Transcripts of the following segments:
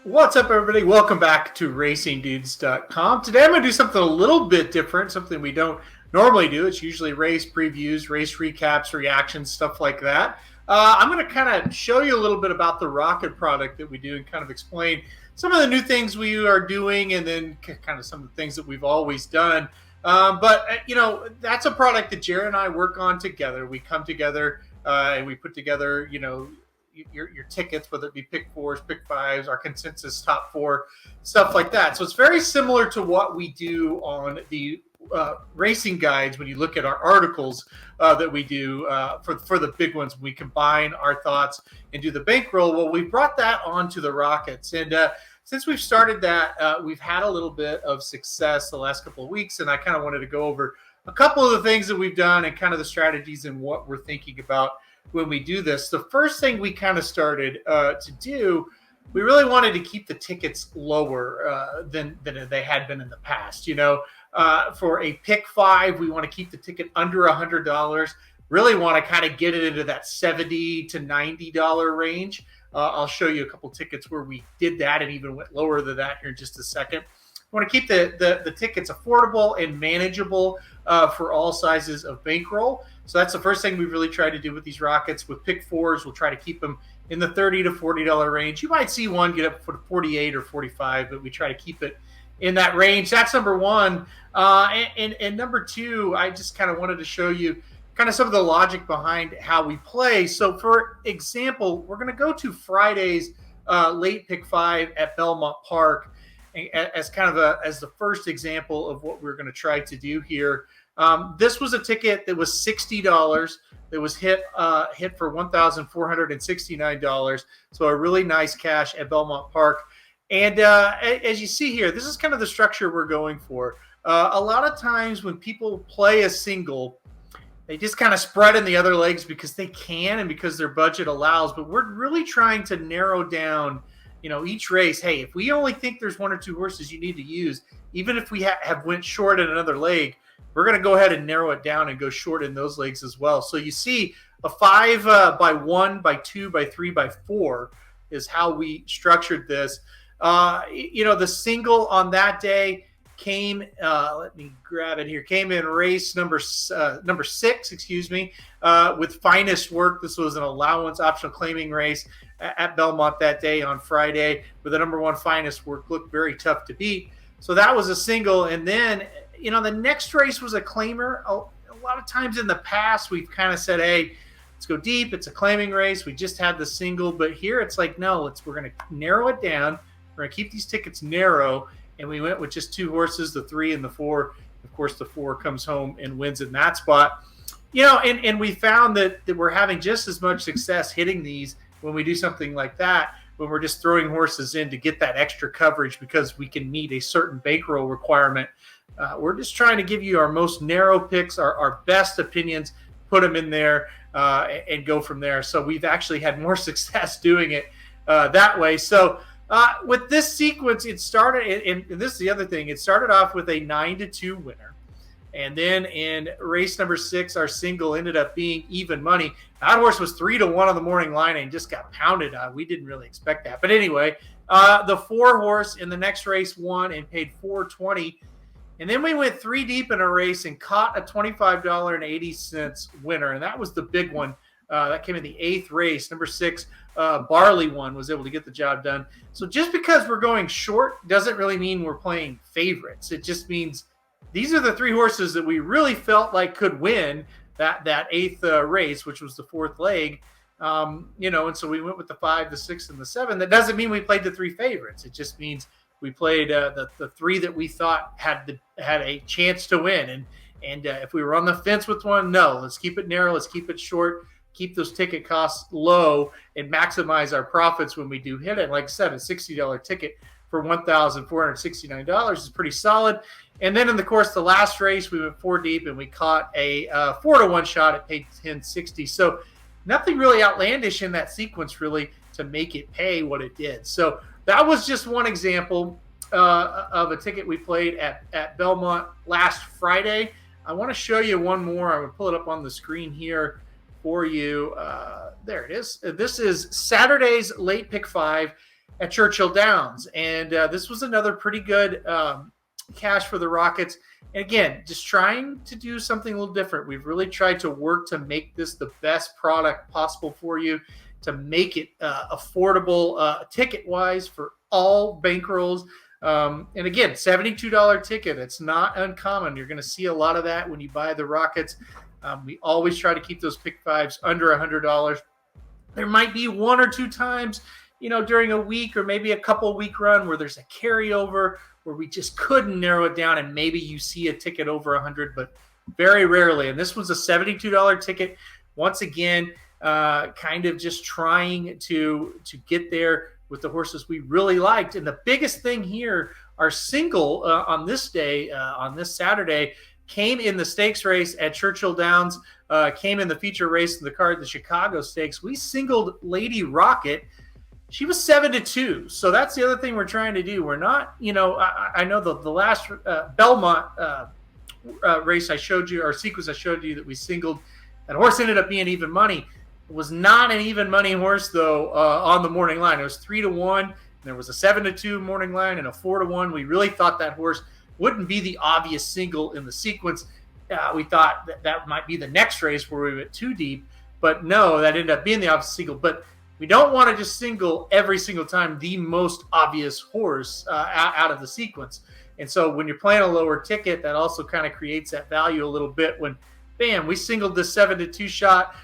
What's up, everybody? Welcome back to racingdudes.com. Today I'm going to do something a little bit different, something we don't normally do. It's usually race previews, race recaps, reactions, stuff like that. I'm going to kind of show you a little bit about the Rocket product that we do and kind of explain some of the new things we are doing and then kind of some of the things that we've always done. That's a product that Jared and I work on together. We come together and we put together, your tickets, whether it be pick fours, pick fives, our consensus top four, stuff like that. So it's very similar to what we do on the racing guides when you look at our articles that we do for the big ones. We combine our thoughts and do the bankroll. Well, we brought that onto the Rockets. And since we've started that, we've had a little bit of success the last couple of weeks. And I kind of wanted to go over a couple of the things that we've done and kind of the strategies and what we're thinking about when we do this. The first thing we kind of started to do, we really wanted to keep the tickets lower than they had been in the past. For a pick five, we want to keep the ticket under $100. Really want to kind of get it into that $70 to $90 range. I'll show you a couple tickets where we did that and even went lower than that here in just a second. We want to keep the tickets affordable and manageable for all sizes of bankroll. So that's the first thing we've really tried to do with these Rockets. With pick fours, we'll try to keep them in the $30 to $40 range. You might see one get up for 48 or 45, but we try to keep it in that range. That's number one. And number two, I just kind of wanted to show you kind of some of the logic behind how we play. So for example, we're going to go to Friday's late pick five at Belmont Park as kind of as the first example of what we're going to try to do here. This was a ticket that was $60 that was hit for $1,469. So a really nice cash at Belmont Park. And as you see here, this is kind of the structure we're going for. A lot of times when people play a single, they just kind of spread in the other legs because they can and because their budget allows. But we're really trying to narrow down each race. Hey, if we only think there's one or two horses you need to use, even if we have went short in another leg, we're going to go ahead and narrow it down and go short in those legs as well. So you see a 5 by 1 by 2 by 3 by 4 is how we structured this. The single on that day came, let me grab it here, came in race number 6, with Finest Work. This was an allowance optional claiming race at Belmont that day on Friday, where the number one Finest Work looked very tough to beat. So that was a single. And then, the next race was a claimer. A lot of times in the past, we've kind of said, hey, let's go deep. It's a claiming race. We just had the single. But here it's like, no, we're going to narrow it down. We're going to keep these tickets narrow. And we went with just two horses, the 3 and the 4. Of course, the 4 comes home and wins in that spot. And we found that we're having just as much success hitting these when we do something like that, when we're just throwing horses in to get that extra coverage because we can meet a certain bankroll requirement. We're just trying to give you our most narrow picks, our best opinions, put them in there and go from there. So we've actually had more success doing it that way. So with this sequence, it started, and this is the other thing, it started off with a 9-2 winner. And then in race number 6, our single ended up being even money. That horse was 3-1 on the morning line and just got pounded. We didn't really expect that. But anyway, the 4 horse in the next race won and paid $4.20. And then we went 3 deep in a race and caught a $25.80 winner. And that was the big one. That came in the 8th race. Number 6, Barley one was able to get the job done. So just because we're going short doesn't really mean we're playing favorites. It just means these are the 3 horses that we really felt like could win that 8th race, which was the 4th leg. And so we went with the 5, the 6, and the 7. That doesn't mean we played the 3 favorites. It just means we played the 3 that we thought had a chance to win. And if we were on the fence with one, no, let's keep it narrow. Let's keep it short. Keep those ticket costs low and maximize our profits when we do hit it. Like I said, a $60 ticket for $1,469 is pretty solid. And then in the course, the last race, we went 4 deep and we caught a 4-1 shot at paid $10.60. So nothing really outlandish in that sequence really to make it pay what it did. So that was just one example of a ticket we played at Belmont last Friday. I want to show you one more. I'm going to pull it up on the screen here for you. There it is. This is Saturday's late pick 5. at Churchill Downs. And this was another pretty good cash for the Rockets. And again, just trying to do something a little different. We've really tried to work to make this the best product possible for you, to make it affordable ticket-wise for all bankrolls. And again, $72 ticket. It's not uncommon. You're going to see a lot of that when you buy the Rockets. We always try to keep those pick fives under $100. There might be one or two times, during a week or maybe a couple week run where there's a carryover where we just couldn't narrow it down, and maybe you see a ticket over 100, but very rarely. And this was a $72 ticket. Once again, kind of just trying to get there with the horses we really liked. And the biggest thing here, our single on this day, on this Saturday, came in the stakes race at Churchill Downs, came in the feature race in the card, the Chicago Stakes. We singled Lady Rocket. She was 7-2. So that's the other thing we're trying to do. We're not, I know the last Belmont race I showed you, or sequence I showed you that we singled, that horse ended up being even money. It was not an even money horse, though, on the morning line. It was 3-1. And there was a 7-2 morning line and a 4-1. We really thought that horse wouldn't be the obvious single in the sequence. We thought that might be the next race where we went too deep. But no, that ended up being the obvious single. But we don't want to just single every single time the most obvious horse out of the sequence. And so when you're playing a lower ticket, that also kind of creates that value a little bit when, bam, we singled the 7-2 shot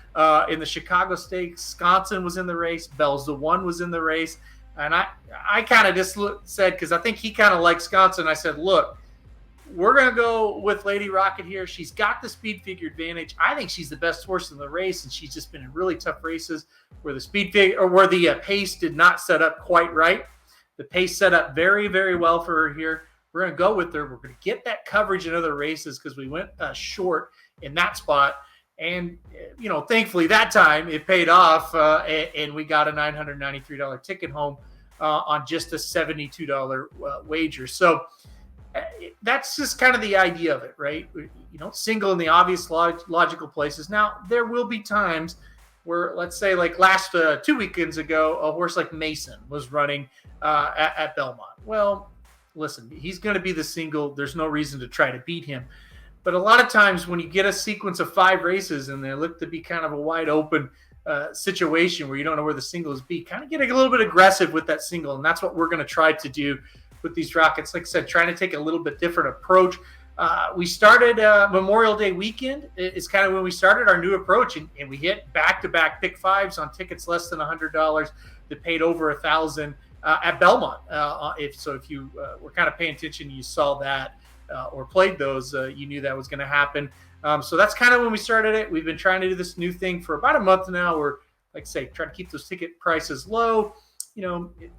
in the Chicago Stakes. Wisconsin was in the race. Bell's the One was in the race. And I kind of just said, because I think he kind of likes Wisconsin, I said, look, we're going to go with Lady Rocket here. She's got the speed figure advantage. I think she's the best horse in the race, and she's just been in really tough races where the speed figure, or where the pace did not set up quite right. The pace set up very, very well for her here. We're going to go with her. We're going to get that coverage in other races because we went short in that spot. And, thankfully that time it paid off, and we got a $993 ticket home on just a $72 wager. So that's just kind of the idea of it, right? You don't single in the obvious logical places. Now, there will be times where, let's say, like last 2 weekends ago, a horse like Mason was running at Belmont. Well, listen, he's going to be the single. There's no reason to try to beat him. But a lot of times when you get a sequence of 5 races and they look to be kind of a wide open situation where you don't know where the singles be, kind of get a little bit aggressive with that single. And that's what we're going to try to do with these Rockets. Like I said, trying to take a little bit different approach. We started Memorial Day weekend. It's kind of when we started our new approach, and we hit back-to-back pick fives on tickets less than $100 that paid over $1,000 at Belmont. If you were kind of paying attention, you saw that or played those, you knew that was going to happen. So that's kind of when we started it. We've been trying to do this new thing for about a month now. We're, like I say, trying to keep those ticket prices low.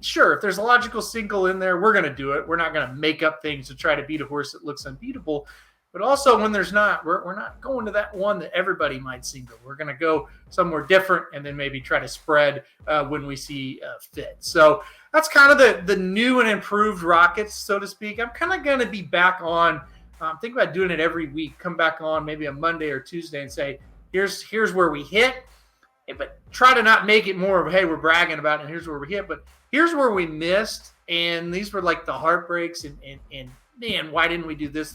Sure, if there's a logical single in there, we're going to do it. We're not going to make up things to try to beat a horse that looks unbeatable. But also when there's not, we're not going to that one that everybody might single. We're going to go somewhere different and then maybe try to spread when we see fit. So that's kind of the new and improved Rockets, so to speak. I'm kind of going to be back on, think about doing it every week, come back on maybe a Monday or Tuesday and say, here's where we hit. But try to not make it more of, hey, we're bragging about it and here's where we hit. But here's where we missed. And these were like the heartbreaks. And man, why didn't we do this?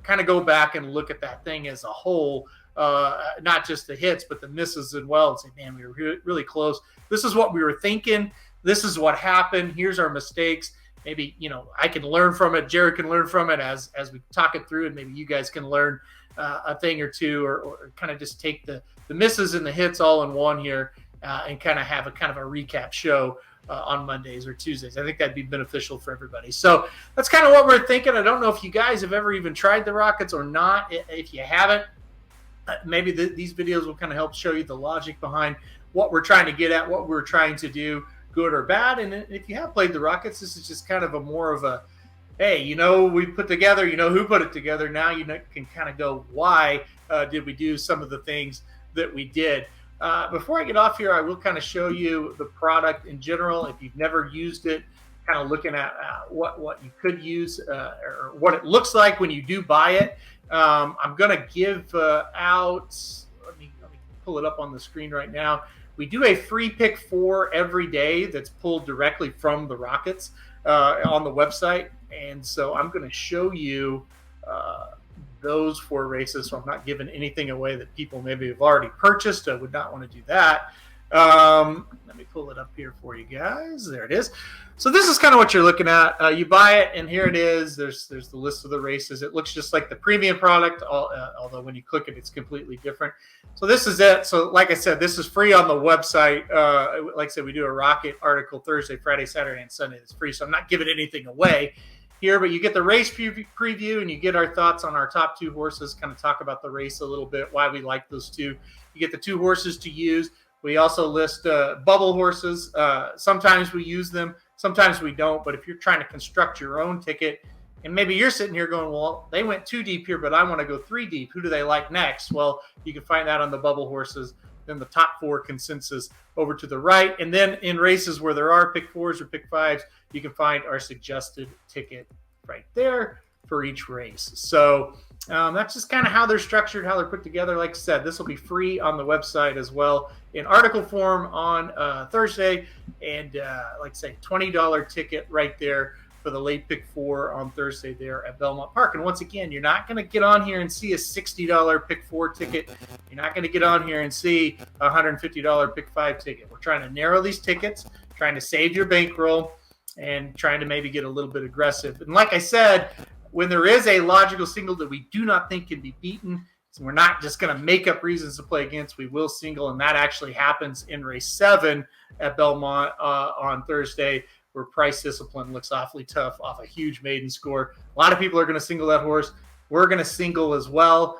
Kind of go back and look at that thing as a whole, not just the hits, but the misses as well. And say, man, we were really close. This is what we were thinking. This is what happened. Here's our mistakes. Maybe, I can learn from it. Jared can learn from it as we talk it through. And maybe you guys can learn a thing or two, or kind of just take the misses and the hits all in one here and kind of have a recap show on Mondays or Tuesdays. I think that'd be beneficial for everybody. So that's kind of what we're thinking. I don't know if you guys have ever even tried the Rockets or not. If you haven't, maybe these videos will kind of help show you the logic behind what we're trying to get at, what we're trying to do, good or bad. And if you have played the Rockets, this is just kind of more of a, hey, we put together, who put it together. Now you can kind of go, why did we do some of the things that we did? Before I get off here, I will kind of show you the product in general. If you've never used it, kind of looking at what you could use or what it looks like when you do buy it. I'm going to give out, let me pull it up on the screen right now. We do a free pick 4 every day that's pulled directly from the Rockets on the website. And so I'm going to show you those 4 races. So I'm not giving anything away that people maybe have already purchased. I would not want to do that. Let me pull it up here for you guys. There it is. So this is kind of what you're looking at. You buy it, and here it is. There's the list of the races. It looks just like the premium product, although when you click it, it's completely different. So this is it. So like I said, this is free on the website. Like I said, we do a Rocket article Thursday, Friday, Saturday, and Sunday. It's free, so I'm not giving anything away here, but you get the race preview, and you get our thoughts on our top 2 horses, kind of talk about the race a little bit, why we like those 2. You get the 2 horses to use. We also list bubble horses. Sometimes we use them, sometimes we don't. But if you're trying to construct your own ticket, and maybe you're sitting here going, well, they went 2 deep here, but I want to go 3 deep. Who do they like next? Well, you can find that on the bubble horses. Then the top 4 consensus over to the right. And then in races where there are pick 4s or pick 5s, you can find our suggested ticket right there for each race. So that's just kind of how they're structured, how they're put together. Like I said, this will be free on the website as well in article form on Thursday. And like I say, $20 ticket right there for the late pick 4 on Thursday there at Belmont Park. And once again, you're not going to get on here and see a $60 pick 4 ticket. You're not going to get on here and see a $150 pick 5 ticket. We're trying to narrow these tickets, trying to save your bankroll, and trying to maybe get a little bit aggressive. And like I said, when there is a logical single that we do not think can be beaten, so we're not just going to make up reasons to play against, we will single, and that actually happens in race 7 at Belmont on Thursday, where price discipline looks awfully tough off a huge maiden score. A lot of people are going to single that horse. We're going to single as well.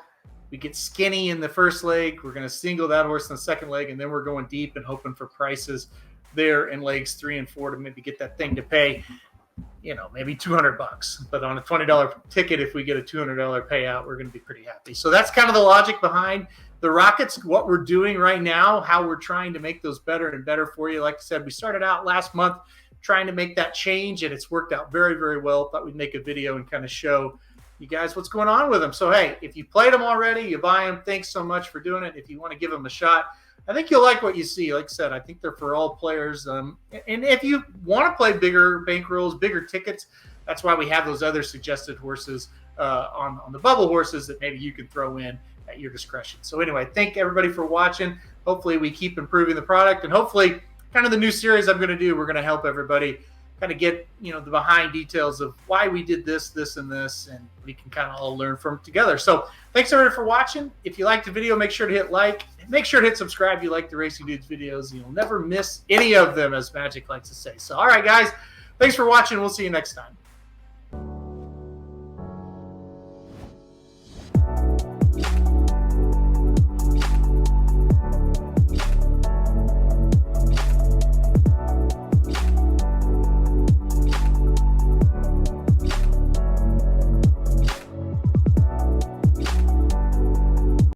We get skinny in the first leg. We're going to single that horse in the second leg, and then we're going deep and hoping for prices there in legs 3 and 4 to maybe get that thing to pay, maybe $200. But on a $20 ticket, if we get a $200 payout, we're going to be pretty happy. So that's kind of the logic behind the Rockets, what we're doing right now, how we're trying to make those better and better for you. Like I said, we started out last month trying to make that change, and it's worked out very, very well. Thought we'd make a video and kind of show you guys what's going on with them. So, hey, if you played them already, you buy them, thanks so much for doing it. If you want to give them a shot, I think you'll like what you see. Like I said, I think they're for all players. And if you want to play bigger bankrolls, bigger tickets, that's why we have those other suggested horses on the bubble horses that maybe you can throw in at your discretion. So anyway, thank everybody for watching. Hopefully we keep improving the product, and hopefully kind of the new series I'm going to do, we're going to help everybody kind of get, the behind details of why we did this, and this, and we can kind of all learn from it together. So thanks everybody for watching. If you liked the video, make sure to hit like. Make sure to hit subscribe if you like the Racing Dudes videos. You'll never miss any of them, as Magic likes to say. So, all right, guys, thanks for watching. We'll see you next time.